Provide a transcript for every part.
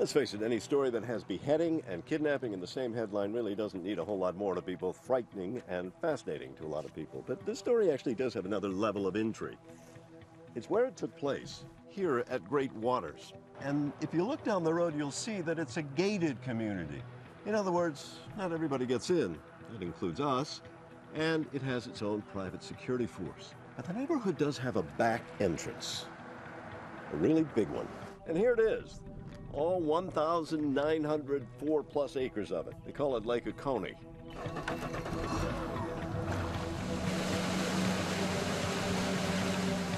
Let's face it, any story that has beheading and kidnapping in the same headline really doesn't need a whole lot more to be both frightening and fascinating to a lot of people. But this story actually does have another level of intrigue. It's where it took place, here at Great Waters. And if you look down the road, you'll see that it's a gated community. In other words, not everybody gets in. That includes us. And it has its own private security force. But the neighborhood does have a back entrance, a really big one. And here it is, all 1,904 plus acres of it. They call it Lake Oconee.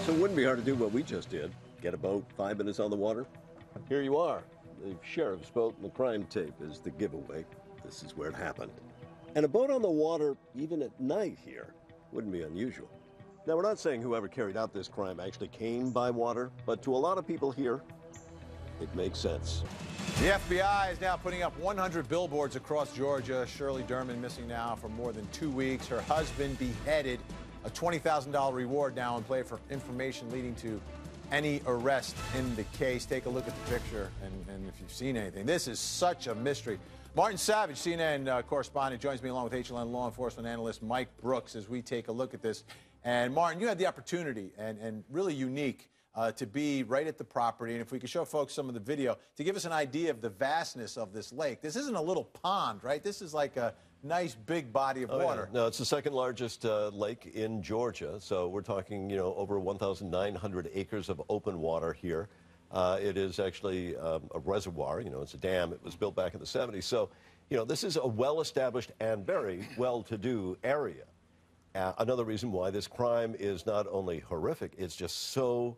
So it wouldn't be hard to do what we just did. Get a boat, 5 minutes on the water. Here you are. The sheriff's boat and the crime tape is the giveaway. This is where it happened. And a boat on the water, even at night here, wouldn't be unusual. Now, we're not saying whoever carried out this crime actually came by water, but to a lot of people here, it makes sense. The FBI is now putting up 100 billboards across Georgia. Shirley Derman missing now for more than 2 weeks. Her husband beheaded. A $20,000 reward now in play for information leading to any arrest in the case. Take a look at the picture and if you've seen anything. This is such a mystery. Martin Savage, CNN correspondent, joins me along with HLN law enforcement analyst Mike Brooks as we take a look at this. And Martin, you had the opportunity and really unique to be right at the property. And if we could show folks some of the video to give us an idea of the vastness of this lake. This isn't a little pond, right? This is like a nice big body of water. Yeah. No, it's the second largest lake in Georgia. So we're talking, over 1,900 acres of open water here. It is actually a reservoir, it's a dam. It was built back in the 70s. So, this is a well-established and very well-to-do area. Another reason why this crime is not only horrific, it's just so,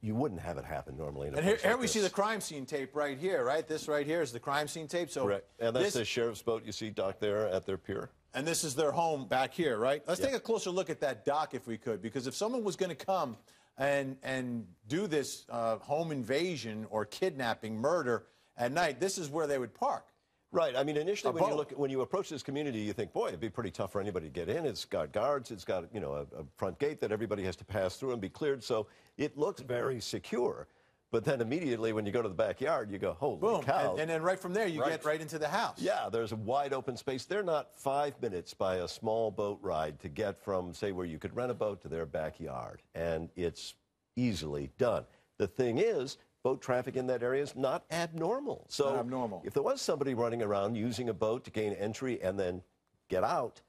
you wouldn't have it happen normally. In a place here like we this. see the crime scene tape right here, right? This right here is the crime scene tape. So correct. And that's the sheriff's boat you see docked there at their pier. And this is their home back here, right? Let's take a closer look at that dock if we could, because if someone was going to come and do this home invasion or kidnapping, murder at night, this is where they would park. Right. I mean, initially, when you approach this community, you think, boy, it'd be pretty tough for anybody to get in. It's got guards. It's got, a front gate that everybody has to pass through and be cleared. So it looks very secure. But then immediately when you go to the backyard, you go, holy cow. And then right from there, you get right into the house. Yeah, there's a wide open space. They're not 5 minutes by a small boat ride to get from, say, where you could rent a boat to their backyard. And it's easily done. The thing is, boat traffic in that area is not abnormal. So not abnormal. If there was somebody running around using a boat to gain entry and then get out,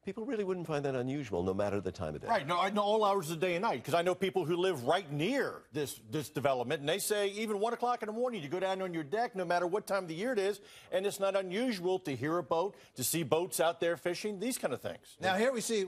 people really wouldn't find that unusual, no matter the time of day. Right. No, I know all hours of the day and night, because I know people who live right near this development, and they say even 1 o'clock in the morning, you go down on your deck, no matter what time of the year it is, and it's not unusual to hear a boat, to see boats out there fishing, these kind of things. Now, here we see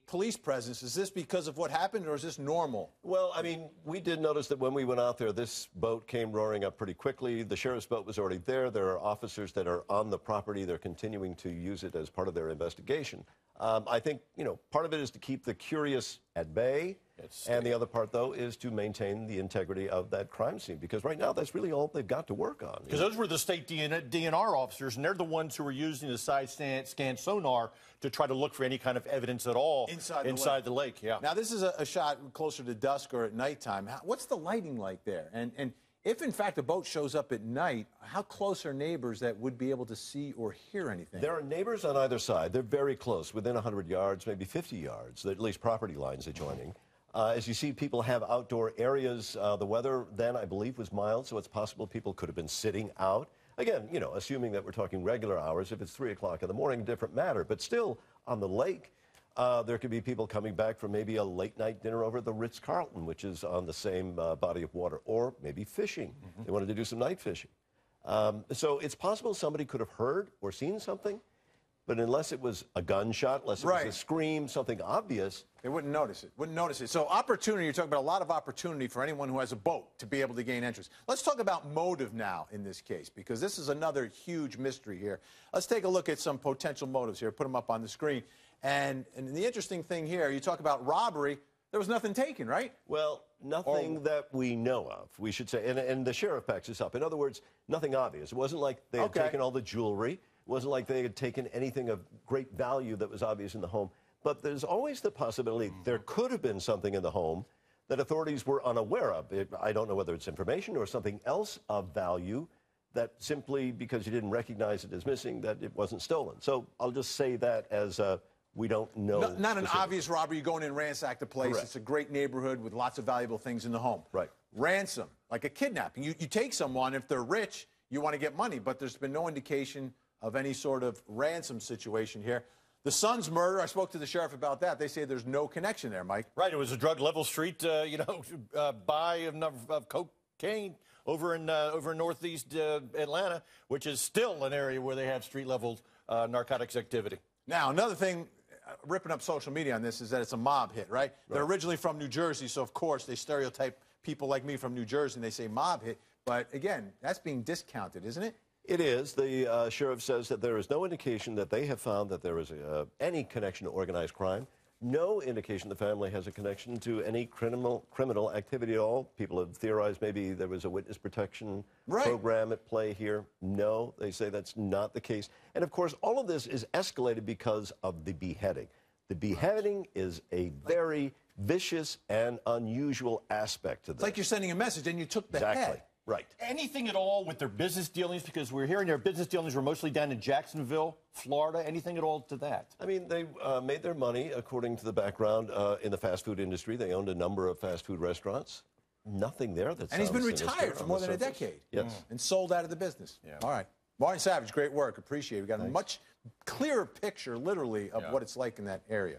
police presence. Is this because of what happened, or is this normal? Well, I mean, we did notice that when we went out there, this boat came roaring up pretty quickly. The sheriff's boat was already there. There are officers that are on the property. They're continuing to use it as part of their investigation. I think, part of it is to keep the curious at bay. And the other part, though, is to maintain the integrity of that crime scene, because right now that's really all they've got to work on. Because those were the state DNR officers, and they're the ones who were using the side scan sonar to try to look for any kind of evidence at all inside the lake. Yeah. Now, this is a shot closer to dusk or at nighttime. What's the lighting like there? And if, in fact, a boat shows up at night, how close are neighbors that would be able to see or hear anything? There are neighbors on either side. They're very close, within 100 yards, maybe 50 yards, at least property lines adjoining. As you see, people have outdoor areas. The weather then, I believe, was mild, so it's possible people could have been sitting out. Again, assuming that we're talking regular hours. If it's 3 o'clock in the morning, different matter. But still, on the lake, there could be people coming back from maybe a late-night dinner over at the Ritz-Carlton, which is on the same body of water, or maybe fishing. They wanted to do some night fishing. So it's possible somebody could have heard or seen something, but unless it was a gunshot, unless it was a scream, something obvious, they wouldn't notice it. Wouldn't notice it. So opportunity, you're talking about a lot of opportunity for anyone who has a boat to be able to gain entrance. Let's talk about motive now in this case, because this is another huge mystery here. Let's take a look at some potential motives here. Put them up on the screen. And the interesting thing here, you talk about robbery. There was nothing taken, right? Well, nothing that we know of, we should say. And the sheriff backs this up. In other words, nothing obvious. It wasn't like they had taken all the jewelry. It wasn't like they had taken anything of great value that was obvious in the home. But there's always the possibility there could have been something in the home that authorities were unaware of. I don't know whether it's information or something else of value that simply because you didn't recognize it as missing, that it wasn't stolen. So I'll just say that as we don't know. Not an obvious robbery. You go in and ransack the place. Correct. It's a great neighborhood with lots of valuable things in the home. Right. Ransom, like a kidnapping. You take someone, if they're rich, you want to get money, but there's been no indication of any sort of ransom situation here. The son's murder, I spoke to the sheriff about that. They say there's no connection there, Mike. Right, it was a drug level street, buy of cocaine over in northeast Atlanta, which is still an area where they have street level narcotics activity. Now, another thing, ripping up social media on this, is that it's a mob hit, right? They're originally from New Jersey, so of course they stereotype people like me from New Jersey and they say mob hit. But again, that's being discounted, isn't it? It is. The sheriff says that there is no indication that they have found that there is any connection to organized crime. No indication the family has a connection to any criminal activity at all. People have theorized maybe there was a witness protection program at play here. No, they say that's not the case. And of course, all of this is escalated because of the beheading. The beheading is a very vicious and unusual aspect to this. It's like you're sending a message and you took the head. Right. Anything at all with their business dealings? Because we're hearing their business dealings were mostly down in Jacksonville, Florida. Anything at all to that? I mean, they made their money, according to the background, in the fast food industry. They owned a number of fast food restaurants. Nothing there that's. And he's been retired for more than a decade. Yes. And sold out of the business. Yeah. All right. Martin Savage, great work. Appreciate it. We got a much clearer picture, literally, of what it's like in that area.